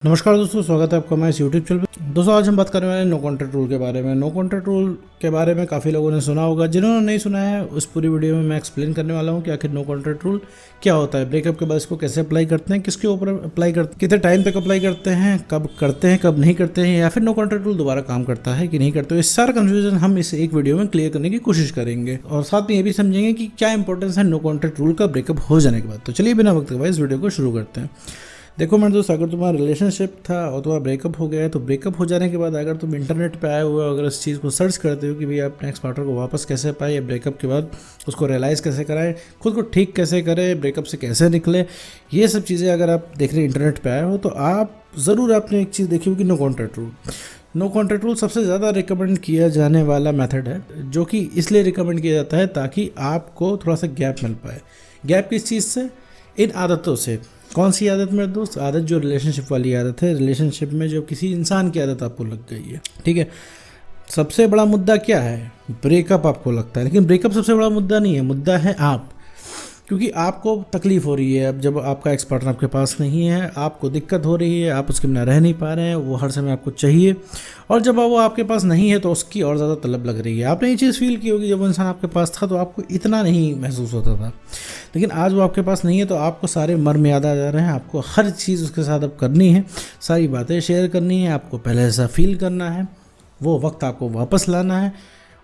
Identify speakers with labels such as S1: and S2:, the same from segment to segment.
S1: नमस्कार दोस्तों, स्वागत है आपका हमारे इस यूट्यूब चैनल पे। दोस्तों आज हम बात करने वाले हैं नो कॉन्टैक्ट रूल के बारे में। नो कॉन्टैक्ट रूल के बारे में काफ़ी लोगों ने सुना होगा। जिन्होंने नहीं सुना है उस पूरी वीडियो में मैं एक्सप्लेन करने वाला हूं कि आखिर नो कॉन्टैक्ट रूल क्या होता है, ब्रेकअप के बाद इसको कैसे अप्लाई करते हैं, किसके ऊपर अप्लाई करते हैं, कितने टाइम तक अप्लाई करते हैं, कब नहीं करते हैं, या फिर नो कॉन्टैक्ट रूल दोबारा काम करता है कि नहीं करते। इस सारा कन्फ्यूजन हम इस एक वीडियो में क्लियर करने की कोशिश करेंगे और साथ में ये भी समझेंगे कि क्या इंपॉर्टेंस है नो कॉन्टैक्ट रूल का ब्रेकअप हो जाने के बाद। तो चलिए बिना वक्त के बाद इस वीडियो को शुरू करते हैं। देखो मेरे दोस्त, अगर तुम्हारा रिलेशनशिप था और तुम्हारा ब्रेकअप हो गया है, तो ब्रेकअप हो जाने के बाद अगर तुम इंटरनेट पे आए हुए हो, अगर इस चीज़ को सर्च करते हो कि भाई अपने एक्स पार्टनर को वापस कैसे पाए, या ब्रेकअप के बाद उसको रियलाइज़ कैसे कराएं, खुद को ठीक कैसे करें, ब्रेकअप से कैसे निकले, ये सब चीज़ें अगर आप देखने इंटरनेट पे आए हो तो आप ज़रूर आपने एक चीज़ देखी होगी, no contact rule. No contact rule सबसे ज़्यादा रिकमेंड किया जाने वाला मेथड है, जो कि इसलिए रिकमेंड किया जाता है ताकि आपको थोड़ा सा गैप मिल पाए। गैप किस चीज़ से? इन आदतों से। कौन सी आदत मेरे दोस्त? आदत जो रिलेशनशिप वाली आदत है। रिलेशनशिप में जो किसी इंसान की आदत आपको लग गई है, ठीक है। सबसे बड़ा मुद्दा क्या है? ब्रेकअप आपको लगता है, लेकिन ब्रेकअप सबसे बड़ा मुद्दा नहीं है। मुद्दा है आप, क्योंकि आपको तकलीफ़ हो रही है। अब जब आपका एक्स पार्टनर आपके पास नहीं है, आपको दिक्कत हो रही है, आप उसके बिना रह नहीं पा रहे हैं, वो हर समय आपको चाहिए, और जब वो आपके पास नहीं है तो उसकी और ज़्यादा तलब लग रही है। आपने ये चीज़ फील की होगी, जब वो इंसान आपके पास था तो आपको इतना नहीं महसूस होता था, लेकिन आज वो आपके पास नहीं है तो आपको सारे मर्म याद आ जा रहे हैं। आपको हर चीज़ उसके साथ अब करनी है, सारी बातें शेयर करनी है, आपको पहले ऐसा फील करना है, वो वक्त आपको वापस लाना है,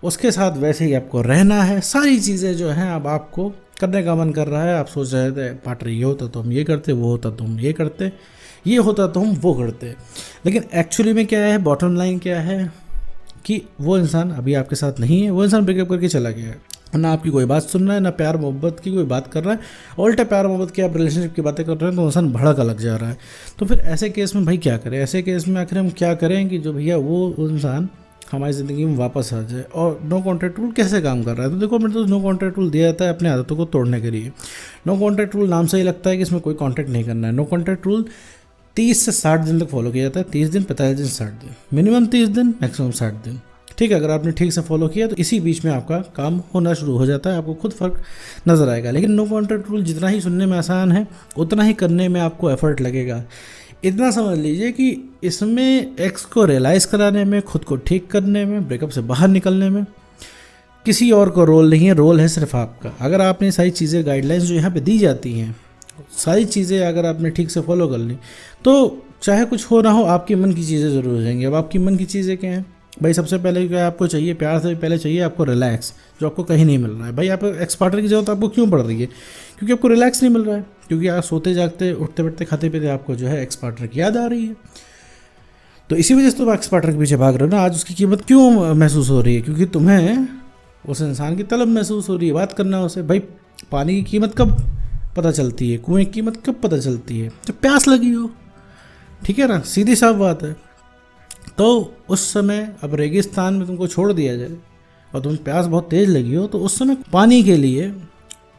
S1: उसके साथ वैसे ही आपको रहना है। सारी चीज़ें जो हैं अब आपको करने का मन कर रहा है। आप सोच रहे थे पार्टनर ये होता तो हम ये करते, वो होता तो हम ये करते, ये होता तो हम वो करते, लेकिन एक्चुअली में क्या है, बॉटम लाइन क्या है कि वो इंसान अभी आपके साथ नहीं है। वो इंसान ब्रेकअप करके चला गया है, ना आपकी कोई बात सुन रहा है, ना प्यार मोहब्बत की कोई बात कर रहा है। उल्टा प्यार मोहब्बत की, आप रिलेशनशिप की बातें कर रहे हैं तो इंसान भड़का लग जा रहा है। तो फिर ऐसे केस में भाई क्या करें? ऐसे केस में आखिर हम क्या करें कि जो भैया वो इंसान हमारी ज़िंदगी में वापस आ जाए। और नो कॉन्टैक्ट रूल कैसे काम कर रहा है? तो देखो मेरे दोस्त, नो कॉन्टैक्ट रूल दिया जाता है अपनी आदतों को तोड़ने के लिए। नो कॉन्टैक्ट रूल नाम से ही लगता है कि इसमें कोई कॉन्टैक्ट नहीं करना है। नो कॉन्टैक्ट रूल 30 से 60 दिन तक फॉलो किया जाता है। 30 दिन, 45 दिन, 60 दिन, मिनिमम 30 दिन, मैक्सिमम 60 दिन, ठीक है। अगर आपने ठीक से फॉलो किया तो इसी बीच में आपका काम होना शुरू हो जाता है, आपको खुद फ़र्क नज़र आएगा। लेकिन नो कॉन्टैक्ट रूल जितना ही सुनने में आसान है, उतना ही करने में आपको एफर्ट लगेगा। इतना समझ लीजिए कि इसमें एक्स को रियलाइज़ कराने में, खुद को ठीक करने में, ब्रेकअप से बाहर निकलने में किसी और को रोल नहीं है। रोल है सिर्फ आपका। अगर आपने सारी चीज़ें, गाइडलाइंस जो यहाँ पे दी जाती हैं, सारी चीज़ें अगर आपने ठीक से फॉलो कर ली तो चाहे कुछ हो ना हो, आपके मन की चीज़ें ज़रूर हो जाएंगी। अब आपकी मन की चीज़ें क्या हैं भाई? सबसे पहले क्या आपको चाहिए? प्यार से पहले चाहिए आपको रिलैक्स, जो आपको कहीं नहीं मिल रहा है। भाई आप एक्स पार्टनर की ज़रूरत आपको क्यों पड़ रही है? क्योंकि आपको रिलैक्स नहीं मिल रहा है, क्योंकि आप सोते जागते, उठते बैठते, खाते पीते आपको जो है एक्स पार्टनर की याद आ रही है। तो इसी वजह से तुम एक्स पार्टनर के पीछे भाग रहे हो ना। आज उसकी कीमत क्यों महसूस हो रही है? क्योंकि तुम्हें उस इंसान की तलब महसूस हो रही है। बात करना उसे। भाई पानी की कीमत कब पता चलती है? कुएं की कीमत कब पता चलती है? जब प्यास लगी हो, ठीक है ना, सीधी साफ बात है। तो उस समय अब रेगिस्तान में तुमको छोड़ दिया जाए और तुम्हें प्यास बहुत तेज़ लगी हो, तो उस समय पानी के लिए,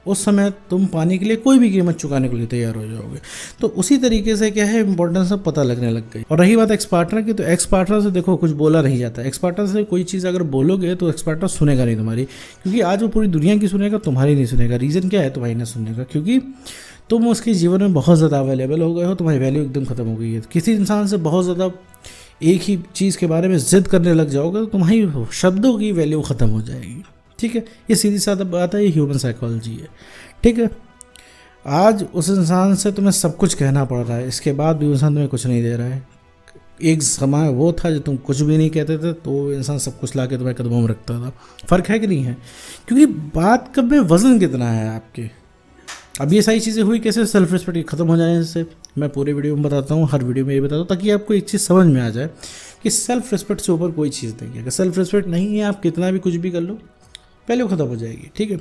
S1: उस समय तुम पानी के लिए कोई भी कीमत चुकाने के लिए तैयार हो जाओगे। तो उसी तरीके से क्या है, इंपॉर्टेंस अब पता लगने लग गई। और रही बात एक्स पार्टनर की, तो एक्स पार्टनर से देखो कुछ बोला नहीं जाता। एक्स पार्टनर से कोई चीज़ अगर बोलोगे तो एक्स पार्टनर सुनेगा नहीं तुम्हारी, क्योंकि आज वो पूरी दुनिया की सुनेगा, तुम्हारी नहीं सुनेगा। रीज़न क्या है तुम्हारी ना सुनने का? क्योंकि तुम उसके जीवन में बहुत ज़्यादा अवेलेबल हो गए हो, तुम्हारी वैल्यू एकदम ख़त्म हो गई है। किसी इंसान से बहुत ज़्यादा एक ही चीज़ के बारे में ज़िद करने लग जाओगे तो तुम्हारी शब्दों की वैल्यू ख़त्म हो जाएगी, ठीक है। ये सीधी साधा बात है, ये ह्यूमन साइकोलॉजी है, ठीक है। आज उस इंसान से तुम्हें सब कुछ कहना पड़ रहा है, इसके बाद भी इंसान तुम्हें कुछ नहीं दे रहा है। एक समय वो था जो तुम कुछ भी नहीं कहते थे तो वो इंसान सब कुछ ला के तुम्हारे कदमों में रखता था। फ़र्क है कि नहीं है? क्योंकि बात कब में वज़न कितना है आपके। अब ये सारी चीज़ें हुई कैसे? सेल्फ रिस्पेक्ट ख़त्म हो जाने से। मैं पूरे वीडियो में बताता हूँ, हर वीडियो में ये बताता हूँ, ताकि आपको एक चीज़ समझ में आ जाए कि सेल्फ रिस्पेक्ट से ऊपर कोई चीज़ नहीं है। अगर सेल्फ रिस्पेक्ट नहीं है, आप कितना भी कुछ भी कर लो, वैल्यू ख़त्म हो जाएगी, ठीक है।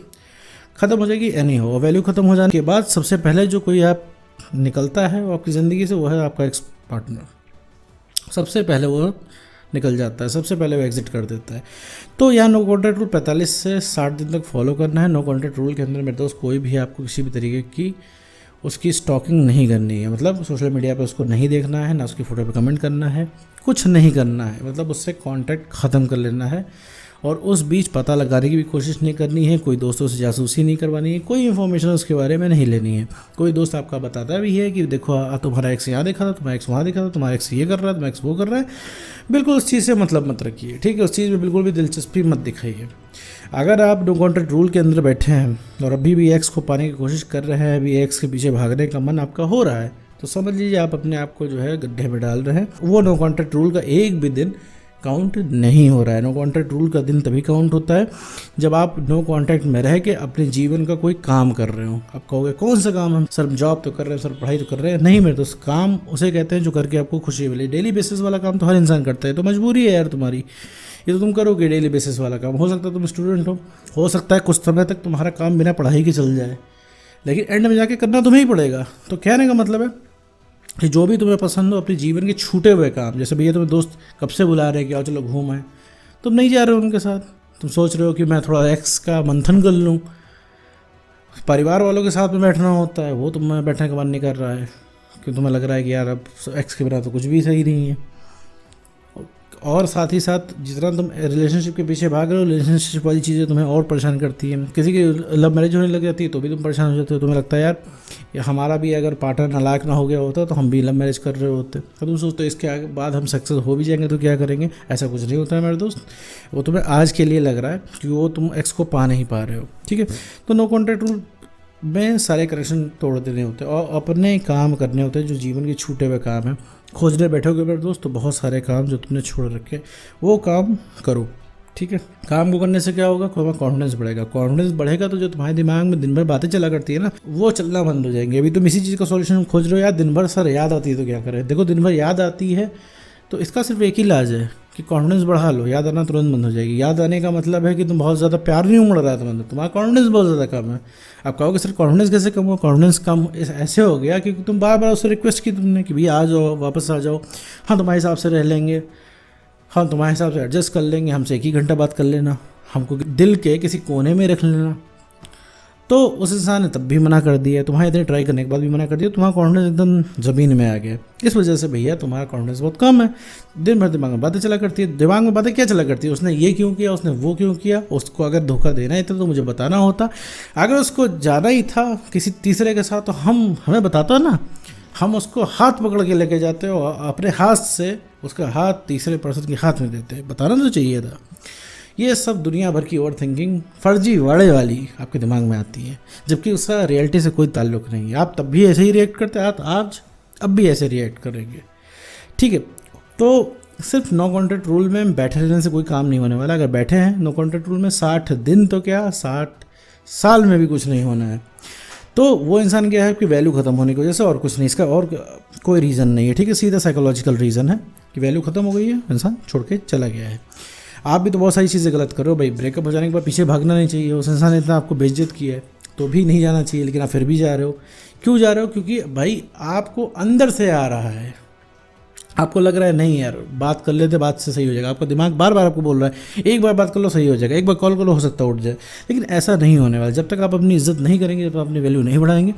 S1: ख़त्म हो जाएगी, एनी हो। वैल्यू ख़त्म हो जाने के बाद सबसे पहले जो कोई आप निकलता है वो आपकी ज़िंदगी से, वो है आपका एक्स पार्टनर। सबसे पहले वो निकल जाता है, सबसे पहले वो एग्जिट कर देता है। तो यहाँ नो कॉन्टैक्ट रूल 45 से 60 दिन तक फॉलो करना है। नो कॉन्टैक्ट रूल के अंदर मेरे दोस्त कोई भी आपको किसी भी तरीके की उसकी स्टॉकिंग नहीं करनी है। मतलब सोशल मीडिया पे उसको नहीं देखना है, ना उसकी फ़ोटो पे कमेंट करना है, कुछ नहीं करना है। मतलब उससे कांटेक्ट ख़त्म कर लेना है और उस बीच पता लगाने की भी कोशिश नहीं करनी है, कोई दोस्तों से जासूसी नहीं करवानी है, कोई इन्फॉर्मेशन उसके बारे में नहीं लेनी है। कोई दोस्त आपका बताता भी है कि देखो तुम्हारा एक्स यहाँ देखा था, तुम्हारा एक्स वहाँ देखा था, तुम्हारा एक्स ये कर रहा है, तुम्हारा एक्स वो कर रहा है, बिल्कुल उस चीज़ से मतलब मत रखिए, ठीक है। उस चीज़ में बिल्कुल भी दिलचस्पी मत दिखाइए। अगर आप नो कॉन्टैक्ट रूल के अंदर बैठे हैं और अभी भी एक्स को पाने की कोशिश कर रहे हैं, अभी एक्स के पीछे भागने का मन आपका हो रहा है, तो समझ लीजिए आप अपने आप को जो है गड्ढे में डाल रहे हैं। वो नो कॉन्टैक्ट रूल का एक भी दिन काउंट नहीं हो रहा है। नो कॉन्टैक्ट रूल का दिन तभी काउंट होता है जब आप नो कॉन्टैक्ट में रह के अपने जीवन का कोई काम कर रहे हो। आप कहोगे कौन सा काम, हम सर जॉब तो कर रहे हैं, सर पढ़ाई तो कर रहे हैं। नहीं मेरे दोस्त, काम उसे कहते हैं जो करके आपको खुशी मिले। डेली बेसिस वाला काम तो हर इंसान करता है, तो मजबूरी है यार तुम्हारी, ये तो तुम करोगे डेली बेसिस वाला काम। हो सकता है तुम स्टूडेंट हो सकता है कुछ समय तक तुम्हारा काम बिना पढ़ाई के चल जाए, लेकिन एंड में जाके करना तुम्हें ही पड़ेगा। तो कहने का मतलब है कि जो भी तुम्हें पसंद हो, अपने जीवन के छूटे हुए काम, जैसे भैया तुम्हें दोस्त कब से बुला रहे हैं कि आओ चलो घूम आए, तुम नहीं जा रहे हो उनके साथ, तुम सोच रहे हो कि मैं थोड़ा एक्स का मंथन कर लूँ। परिवार वालों के साथ में बैठना होता है, वो तुम्हें बैठने का मन नहीं कर रहा है क्योंकि तुम्हें लग रहा है कि यार अब एक्स के बिना तो कुछ भी सही नहीं है। और साथ ही साथ जितना तुम रिलेशनशिप के पीछे भाग रहे हो, रिलेशनशिप वाली चीज़ें तुम्हें और परेशान करती हैं। किसी की लव मैरिज होने लग जाती है तो भी तुम परेशान हो जाते हो, तुम्हें लगता है यार हमारा भी अगर पार्टनर नालायक ना हो गया होता तो हम भी लव मैरिज कर रहे होते। तो तुम सोचते हो इसके बाद हम सक्सेस हो भी जाएंगे तो क्या करेंगे। ऐसा कुछ नहीं होता है मेरे दोस्त, वो तुम्हें आज के लिए लग रहा है कि वो तुम एक्स को पा नहीं पा रहे हो, ठीक है। तो नो कॉन्टैक्ट रूल में सारे कनेक्शन तोड़ देने होते हैं और अपने काम करने होते हैं जो जीवन के छूटे हुए काम हैं। खोजने बैठोगे मेरे दोस्त तो बहुत सारे काम जो तुमने छोड़ रखे वो काम करो, ठीक है। काम को करने से क्या होगा, तुम्हारा कॉन्फिडेंस बढ़ेगा। कॉन्फिडेंस बढ़ेगा तो जो तुम्हारे दिमाग में दिन भर बातें चला करती है ना, वो चलना बंद हो जाएंगे। अभी तुम इसी चीज़ का सॉल्यूशन खोज रहे हो, यार दिन भर सर याद आती है तो क्या करें। देखो दिन भर याद आती है तो इसका सिर्फ एक ही इलाज है कि कॉन्फिडेंस बढ़ा लो, याद आना तुरंत बंद हो जाएगी। याद आने का मतलब है कि तुम बहुत ज़्यादा प्यार नहीं उमड़ रहा है तुम्हारा कॉन्फिडेंस बहुत ज़्यादा कम है। आप कहोगे सर कॉन्फिडेंस कैसे कम हो, कॉन्फिडेंस कम ऐसे हो गया क्योंकि तुम बार बार उससे रिक्वेस्ट की तुमने कि भैया आ जाओ, वापस आ जाओ, हाँ तुम्हारे हिसाब से रह लेंगे, हाँ तुम्हारे हिसाब से एडजस्ट कर लेंगे, हमसे 1 ही घंटा बात कर लेना, हमको दिल के किसी कोने में रख लेना। तो उस इंसान ने तब भी मना कर दिया, तुम्हारे इतने ट्राई करने के बाद भी मना कर दिया, तुम्हारा कॉन्फिडेंस एकदम ज़मीन में आ गया। इस वजह से भैया तुम्हारा कॉन्फिडेंस बहुत कम है। दिन भर दिमाग में बातें चला करती है। दिमाग में बातें क्या चला करती है, उसने ये क्यों किया, उसने वो क्यों किया। उसको अगर धोखा देना ही था तो मुझे बताना होता, अगर उसको जाना ही था किसी तीसरे के साथ तो हमें बताता ना, हम उसको हाथ पकड़ के लेके जाते हो, अपने हाथ से उसका हाथ तीसरे पर्सन के हाथ में देते, बताना तो चाहिए था। ये सब दुनिया भर की ओवर थिंकिंग फर्जी वाड़े वाली आपके दिमाग में आती है, जबकि उसका रियलिटी से कोई ताल्लुक नहीं है। आप तब भी ऐसे ही रिएक्ट करते हैं, आज अब भी ऐसे रिएक्ट करेंगे, ठीक है। तो सिर्फ नो कॉन्टैक्ट रूल में बैठे रहने से कोई काम नहीं होने वाला। अगर बैठे हैं नो कॉन्टैक्ट रूल में 60 दिन तो क्या 60 साल में भी कुछ नहीं होना है। तो वो इंसान क्या है कि वैल्यू ख़त्म होने की वजह से, और कुछ नहीं, इसका और कोई रीज़न नहीं है, ठीक है। सीधा साइकोलॉजिकल रीज़न है कि वैल्यू ख़त्म हो गई है, इंसान छोड़ के चला गया है। आप भी तो बहुत सारी चीज़ें गलत कर रहे हो भाई। ब्रेकअप हो जाने के बाद पीछे भागना नहीं चाहिए, उस इंसान ने इतना आपको बेइज्जत किया है तो भी नहीं जाना चाहिए, लेकिन आप फिर भी जा रहे हो। क्यों जा रहे हो, क्योंकि भाई आपको अंदर से आ रहा है, आपको लग रहा है नहीं यार बात कर लेते, बात से सही हो जाएगा। आपका दिमाग बार बार आपको बोल रहा है एक बार बात कर लो सही हो जाएगा, एक बार कॉल कर लो हो सकता है उठ जाए, लेकिन ऐसा नहीं होने वाला। जब तक आप अपनी इज्जत नहीं करेंगे, जब तक अपनी वैल्यू नहीं बढ़ाएंगे,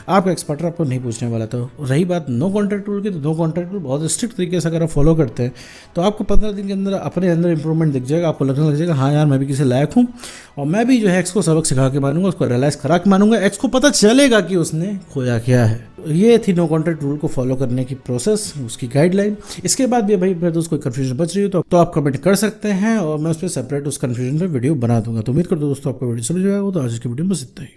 S1: आपका एक्सपर्टर आपको नहीं पूछने वाला। तो रही बात नो कॉन्टैक्ट रूल की, तो नो कॉन्टैक्ट रूल बहुत स्ट्रिक्ट तरीके से अगर आप फॉलो करते हैं तो आपको 15 दिन के अंदर अपने अंदर इंप्रूवमेंट दिख जाएगा। आपको लगने लग जाएगा हाँ यार मैं भी किसी लायक हूँ, और मैं भी जो है एक्स को सबक सिखा के मानूंगा, उसको रियलाइज़ करा के मानूंगा, एक्स को पता चलेगा कि उसने खोया क्या है। ये थी नो कॉन्टैक्ट रूल को फॉलो करने की प्रोसेस, उसकी गाइडलाइन। इसके बाद भी भाई मेरे दोस्त कोई कन्फ्यूजन बच रही हो तो आप कमेंट कर सकते हैं और मैं उस पर सेपरेट उस कन्फ्यूजन पे वीडियो बना दूंगा। तो उम्मीद करता हूँ दोस्तों आपको वीडियो समझ में आएगा। तो आज की वीडियो में बस इतना ही।